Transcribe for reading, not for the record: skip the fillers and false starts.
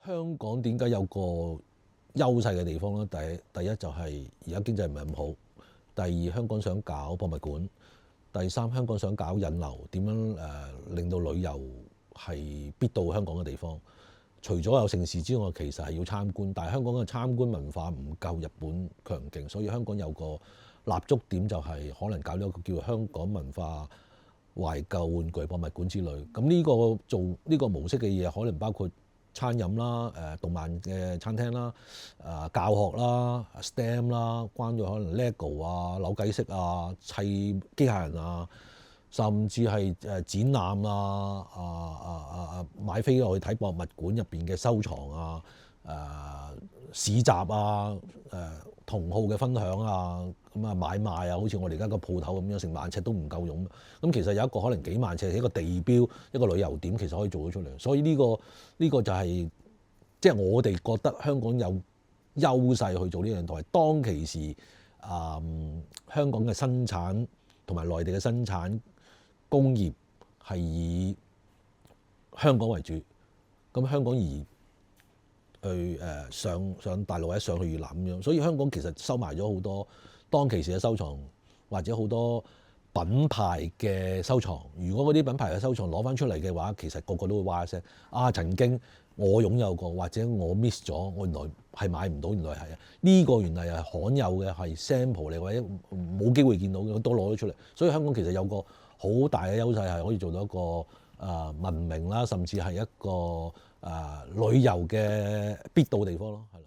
香港點解有個優勢嘅地方咧？第一就係而家經濟唔係咁好，第二香港想搞博物館，第三香港想搞引流，點樣令到旅遊係必到香港嘅地方。除咗有盛事之外，其實係要參觀，但係香港嘅參觀文化唔夠日本強勁，所以香港有個立足點就係可能搞咗一個叫香港文化懷舊玩具博物館之類。咁呢個做呢個模式嘅嘢，可能包括餐飲啦、動漫嘅餐廳啦、教學啦、STEM 啦，關於可能 LEGO 啊、扭計骰啊、砌機械人啊，甚至係展覽買飛落去睇博物館入邊嘅收藏啊、市集啊、同好嘅分享啊、咁啊買賣啊，好似我哋而家個鋪頭咁樣，成萬尺都唔夠用。咁其實有一個可能幾萬尺一個地標，一個旅遊點，其實可以做到出嚟。所以呢個就係即係我哋覺得香港有優勢去做呢樣台。當其時香港嘅生產同埋內地嘅生產工業係以香港為主，咁香港而去上大陸或者上去越南咁樣，所以香港其實收埋咗好多當其時嘅收藏，或者好多品牌嘅收藏。如果嗰啲品牌嘅收藏攞翻出嚟嘅話，其實個個都會話一聲曾經我擁有過，或者我 miss 咗，我原來係買唔到，原來係呢個原來係罕有嘅，係 sample 嚟，或者冇機會見到嘅都攞咗出嚟。所以香港其實有個好大嘅優勢係可以做到一個文明啦，甚至係一個旅遊嘅必到地方咯，係啦。